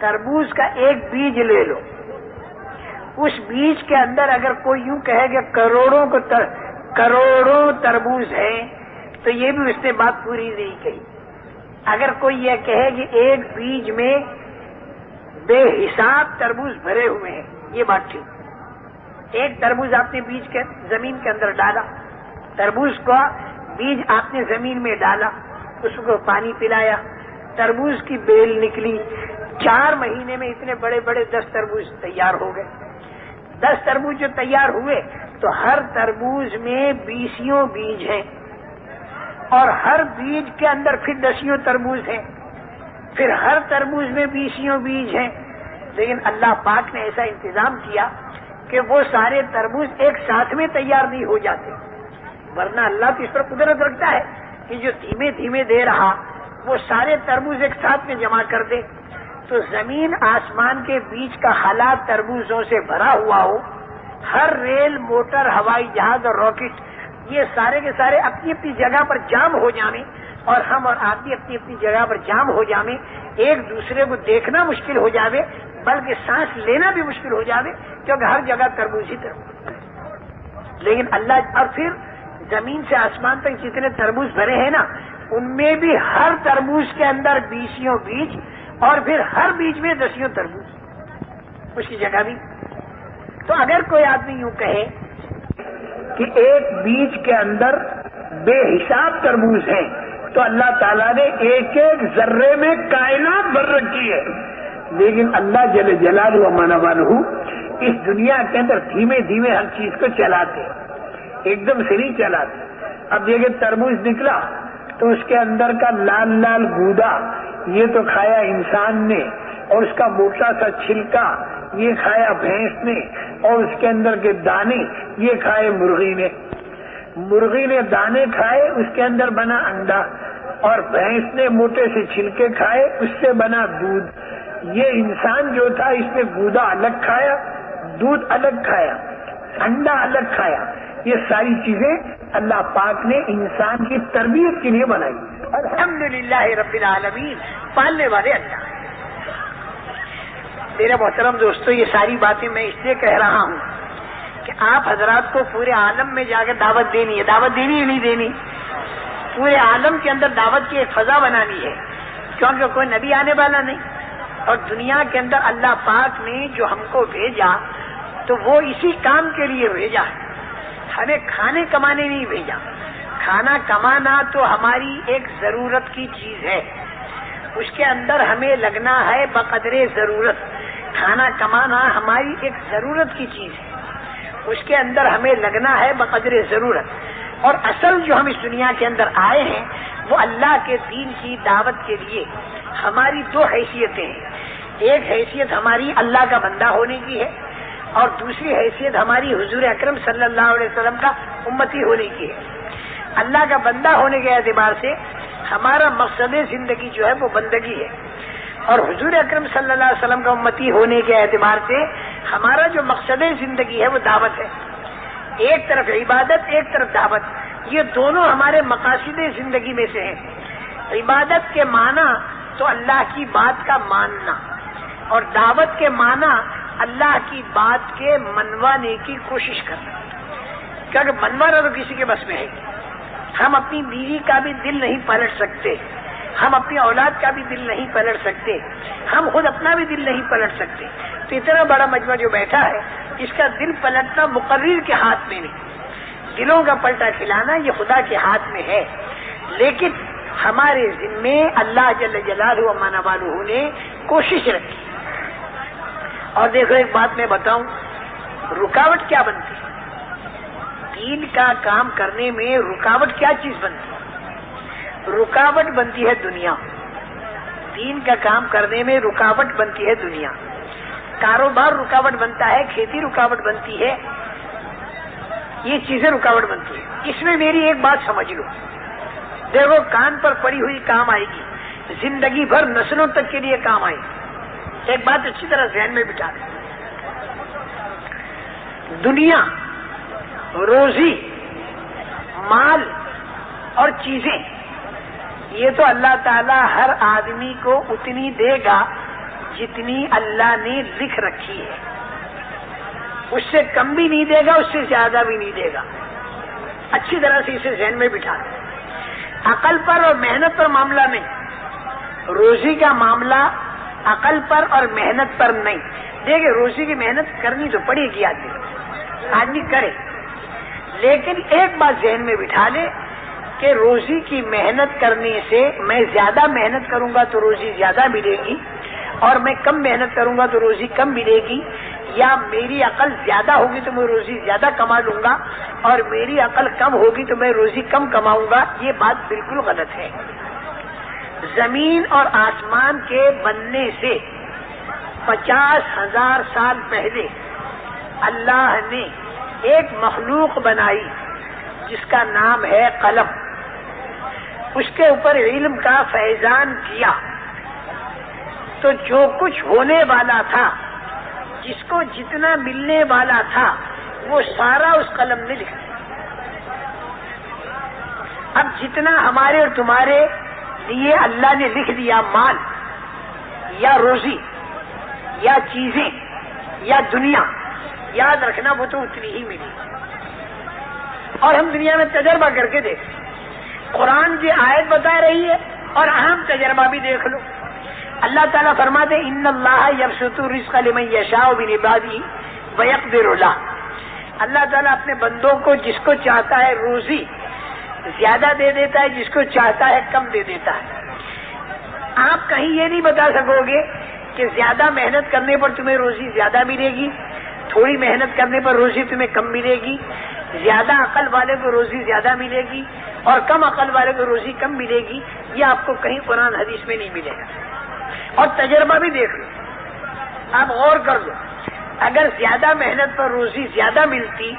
تربوز کا ایک بیج لے لو، اس بیج کے اندر اگر کوئی یوں کہے کہ کروڑوں تربوز ہیں تو یہ بھی اس نے بات پوری نہیں کہی۔ اگر کوئی یہ کہے کہ ایک بیج میں بے حساب تربوز بھرے ہوئے ہیں، یہ بات ٹھیک۔ ایک تربوز آپ نے بیج کے زمین کے اندر ڈالا، تربوز کا بیج آپ نے زمین میں ڈالا، اس کو پانی پلایا، تربوز کی بیل نکلی، 4 مہینے میں اتنے بڑے بڑے 10 تربوز تیار ہو گئے۔ 10 تربوز جو تیار ہوئے تو ہر تربوز میں 20 بیج ہیں، اور ہر بیج کے اندر پھر 10 تربوز ہیں، پھر ہر تربوز میں 20 بیج ہیں۔ لیکن اللہ پاک نے ایسا انتظام کیا کہ وہ سارے تربوز ایک ساتھ میں تیار نہیں ہو جاتے، ورنہ اللہ تو اس پر قدرت رکھتا ہے کہ جو دھیمے دھیمے دے رہا وہ سارے تربوز ایک ساتھ میں جمع کر دے۔ تو زمین آسمان کے بیچ کا حالات تربوزوں سے بھرا ہوا ہو، ہر ریل، موٹر، ہوائی جہاز اور راکٹ یہ سارے کے سارے اپنی اپنی جگہ پر جام ہو جائیں، اور ہم اور آپ بھی اپنی اپنی جگہ پر جام ہو جائیں، ایک دوسرے کو دیکھنا مشکل ہو جاوے، بلکہ سانس لینا بھی مشکل ہو جاوے، کیونکہ ہر جگہ تربوز ہی تربوز۔ لیکن اللہ، اور پھر زمین سے آسمان تک جتنے تربوز بھرے ہیں نا، ان میں بھی ہر تربوز کے اندر 20 بیج، اور پھر ہر بیج میں 10 تربوز، اس کی جگہ بھی۔ تو اگر کوئی آدمی یوں کہے کہ ایک بیج کے اندر بے حساب تربوز ہیں، تو اللہ تعالیٰ نے ایک ایک ذرے میں کائنات بھر رکھی ہے، لیکن اللہ جل جلالہ و من والہ اس دنیا کے اندر دھیمے دھیمے ہر چیز کو چلاتے، ایک دم سے نہیں چلاتے۔ اب دیکھیں تربوز نکلا تو اس کے اندر کا لال لال گودا یہ تو کھایا انسان نے، اور اس کا موٹا سا چھلکا یہ کھایا بھینس نے، اور اس کے اندر کے دانے یہ کھائے مرغی نے۔ مرغی نے دانے کھائے، اس کے اندر بنا انڈا، اور بھینس نے موٹے سے چھلکے کھائے، اس سے بنا دودھ۔ یہ انسان جو تھا اس نے گودا الگ کھایا، دودھ الگ کھایا، انڈا الگ کھایا۔ یہ ساری چیزیں اللہ پاک نے انسان کی تربیت کے لیے بنائی۔ الحمدللہ رب العالمین، پالنے والے اللہ۔ میرے محترم دوستو، یہ ساری باتیں میں اس لیے کہہ رہا ہوں کہ آپ حضرات کو پورے عالم میں جا کر دعوت دینی ہے، دعوت دینی ہے نہیں دینی؟ پورے عالم کے اندر دعوت کی ایک فضا بنانی ہے، کیونکہ کوئی نبی آنے والا نہیں، اور دنیا کے اندر اللہ پاک نے جو ہم کو بھیجا تو وہ اسی کام کے لیے بھیجا ہے، ہمیں کھانے کمانے نہیں بھیجا۔ کھانا کمانا تو ہماری ایک ضرورت کی چیز ہے، اس کے اندر ہمیں لگنا ہے بقدر ضرورت۔ کھانا کمانا ہماری ایک ضرورت کی چیز ہے، اس کے اندر ہمیں لگنا ہے بقدر ضرورت۔ اور اصل جو ہم اس دنیا کے اندر آئے ہیں وہ اللہ کے دین کی دعوت کے لیے۔ ہماری 2 حیثیتیں ہیں، ایک حیثیت ہماری اللہ کا بندہ ہونے کی ہے، اور دوسری حیثیت ہماری حضور اکرم صلی اللہ علیہ وسلم کا امتی ہونے کی ہے۔ اللہ کا بندہ ہونے کے اعتبار سے ہمارا مقصد زندگی جو ہے وہ بندگی ہے، اور حضور اکرم صلی اللہ علیہ وسلم کا امتی ہونے کے اعتبار سے ہمارا جو مقصد زندگی ہے وہ دعوت ہے۔ ایک طرف عبادت، ایک طرف دعوت، یہ دونوں ہمارے مقاصد زندگی میں سے ہیں۔ عبادت کے معنی تو اللہ کی بات کا ماننا، اور دعوت کے معنی اللہ کی بات کے منوانے کی کوشش کرنا، کیونکہ منوانا تو کسی کے بس میں ہے۔ ہم اپنی بیوی کا بھی دل نہیں پلٹ سکتے، ہم اپنی اولاد کا بھی دل نہیں پلٹ سکتے، ہم خود اپنا بھی دل نہیں پلٹ سکتے۔ تو اتنا بڑا مجمع جو بیٹھا ہے اس کا دل پلٹنا مقرر کے ہاتھ میں نہیں، دلوں کا پلٹا کھلانا یہ خدا کے ہاتھ میں ہے۔ لیکن ہمارے ذمے اللہ جل جلالہ و من والہ نے کوشش رکھی۔ اور دیکھو ایک بات میں بتاؤں، رکاوٹ کیا بنتی ہے دین کا کام کرنے میں؟ رکاوٹ کیا چیز بنتی ہے؟ رکاوٹ بنتی ہے دنیا۔ دین کا کام کرنے میں رکاوٹ بنتی ہے دنیا، کاروبار رکاوٹ بنتا ہے، کھیتی رکاوٹ بنتی ہے، یہ چیزیں رکاوٹ بنتی ہے۔ اس میں میری ایک بات سمجھ لو، دیکھو کان پر پڑی ہوئی کام آئے گی، زندگی بھر نسلوں تک کے لیے کام آئے گی۔ ایک بات اچھی طرح ذہن میں بٹھا دیں، دنیا، روزی، مال اور چیزیں، یہ تو اللہ تعالیٰ ہر آدمی کو اتنی دے گا جتنی اللہ نے لکھ رکھی ہے، اس سے کم بھی نہیں دے گا، اس سے زیادہ بھی نہیں دے گا. اچھی طرح سے اسے ذہن میں بٹھا دیں. عقل پر اور محنت پر معاملہ نہیں، روزی کا معاملہ عقل پر اور محنت پر نہیں. دیکھیں روزی کی محنت کرنی تو پڑے گی، آدمی کرے، لیکن ایک بات ذہن میں بٹھا لے کہ روزی کی محنت کرنے سے میں زیادہ محنت کروں گا تو روزی زیادہ ملے گی، اور میں کم محنت کروں گا تو روزی کم ملے گی، یا میری عقل زیادہ ہوگی تو میں روزی زیادہ کما لوں گا، اور میری عقل کم ہوگی تو میں روزی کم کماؤں گا. یہ بات بالکل غلط ہے. زمین اور آسمان کے بننے سے 50,000 سال پہلے اللہ نے ایک مخلوق بنائی جس کا نام ہے قلم. اس کے اوپر علم کا فیضان کیا تو جو کچھ ہونے والا تھا، جس کو جتنا ملنے والا تھا، وہ سارا اس قلم نے لکھ دیا. اب جتنا ہمارے اور تمہارے لیے اللہ نے لکھ دیا، مال یا روزی یا چیزیں یا دنیا، یاد رکھنا وہ تو اتنی ہی ملی. اور ہم دنیا میں تجربہ کر کے دیکھیں، قرآن کی آیت بتا رہی ہے اور اہم تجربہ بھی دیکھ لو. اللہ تعالیٰ فرماتے ان اللہ یبسط الرزق لمن یشاء من عبادہ ویقدر له. اللہ تعالیٰ اپنے بندوں کو جس کو چاہتا ہے روزی زیادہ دے دیتا ہے، جس کو چاہتا ہے کم دے دیتا ہے. آپ کہیں یہ نہیں بتا سکو گے کہ زیادہ محنت کرنے پر تمہیں روزی زیادہ ملے گی، تھوڑی محنت کرنے پر روزی تمہیں کم ملے گی، زیادہ عقل والے کو روزی زیادہ ملے گی اور کم عقل والے کو روزی کم ملے گی. یہ آپ کو کہیں قرآن حدیث میں نہیں ملے گا. اور تجربہ بھی دیکھ لو، آپ غور کر لو، اگر زیادہ محنت پر روزی زیادہ ملتی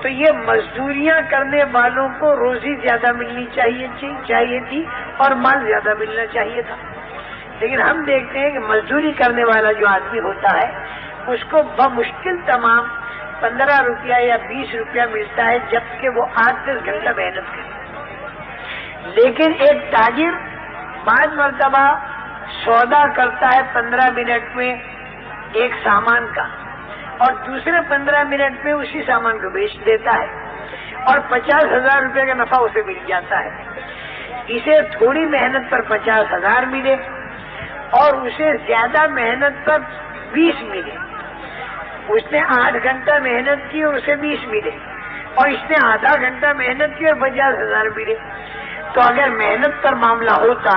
تو یہ مزدوریاں کرنے والوں کو روزی زیادہ ملنی چاہیے تھی اور مال زیادہ ملنا چاہیے تھا. لیکن ہم دیکھتے ہیں کہ مزدوری کرنے والا جو آدمی ہوتا ہے اس کو بمشکل تمام 15 روپیہ یا 20 روپیہ ملتا ہے، جبکہ وہ 8-10 گھنٹہ محنت کرے. لیکن ایک تاجر بعض مرتبہ سودا کرتا ہے 15 منٹ میں ایک سامان کا، اور دوسرے 15 منٹ میں اسی سامان کو بیچ دیتا ہے اور 50,000 روپے کا نفع اسے مل جاتا ہے. اسے تھوڑی محنت پر 50,000 ملے اور اسے زیادہ محنت پر 20 ملے. اس نے 8 گھنٹہ محنت کی اور اسے 20 ملے، اور اس نے آدھا گھنٹہ محنت کی اور 50,000 ملے. تو اگر محنت پر معاملہ ہوتا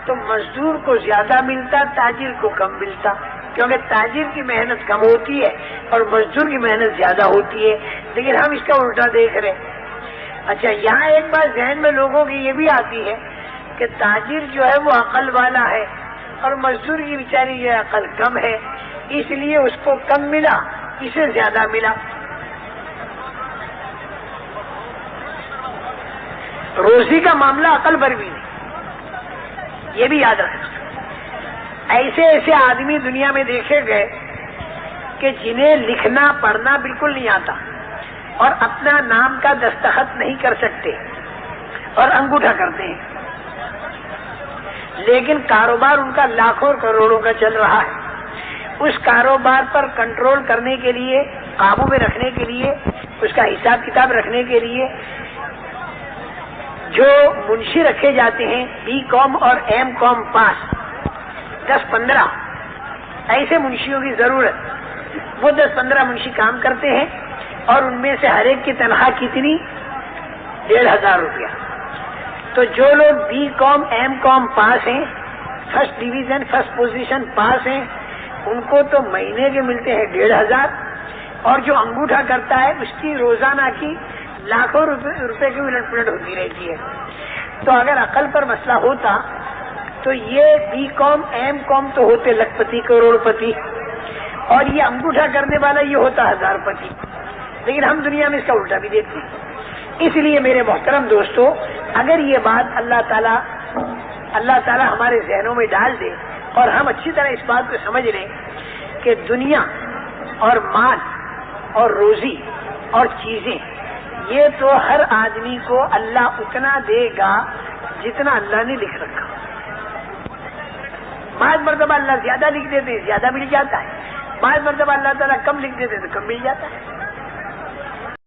تو مزدور کو زیادہ ملتا، تاجر کو کم ملتا، کیونکہ تاجر کی محنت کم ہوتی ہے اور مزدور کی محنت زیادہ ہوتی ہے. لیکن ہم اس کا الٹا دیکھ رہے ہیں. اچھا، یہاں ایک بات ذہن میں لوگوں کی یہ بھی آتی ہے کہ تاجر جو ہے وہ عقل والا ہے اور مزدور کی بیچاری جو عقل کم ہے، اس لیے اس کو کم ملا، اسے زیادہ ملا. روزی کا معاملہ عقل پر بھی نہیں، یہ بھی یاد رکھنا. ایسے ایسے آدمی دنیا میں دیکھے گئے کہ جنہیں لکھنا پڑھنا بالکل نہیں آتا اور اپنا نام کا دستخط نہیں کر سکتے اور انگوٹھا کرتے ہیں، لیکن کاروبار ان کا لاکھوں کروڑوں کا چل رہا ہے. اس کاروبار پر کنٹرول کرنے کے لیے، قابو میں رکھنے کے لیے، اس کا حساب کتاب رکھنے کے لیے جو منشی رکھے جاتے ہیں B.Com اور M.Com پاس 10-15 ایسے منشیوں کی ضرورت. وہ 10-15 منشی کام کرتے ہیں اور ان میں سے ہر ایک کی تنخواہ کتنی؟ 1,500 روپیہ. تو جو لوگ B.Com M.Com پاس ہیں، فرسٹ ڈویژن فرسٹ پوزیشن پاس ہیں، ان کو تو مہینے کے ملتے ہیں 1,500، اور جو انگوٹھا کرتا ہے اس کی روزانہ کی لاکھوں روپے کی الٹ پلٹ ہوتی رہتی ہے. تو اگر عقل پر مسئلہ ہوتا تو یہ B.Com M.Com تو ہوتے لکھ پتی کروڑ پتی، اور یہ انگوٹھا کرنے والا یہ ہوتا 1000 پتی. لیکن ہم دنیا میں اس کا الٹا بھی دیکھتے ہیں. اس لیے میرے محترم دوستو، اگر یہ بات اللہ تعالیٰ ہمارے ذہنوں میں ڈال دے اور ہم اچھی طرح اس بات کو سمجھ لیں کہ دنیا اور مال اور روزی اور چیزیں، یہ تو ہر آدمی کو اللہ اتنا دے گا جتنا اللہ نے لکھ رکھا. بعض مرتبہ اللہ زیادہ لکھ دیتے زیادہ مل جاتا ہے، بعض مرتبہ اللہ تعالیٰ کم لکھ دیتے تو کم مل جاتا ہے۔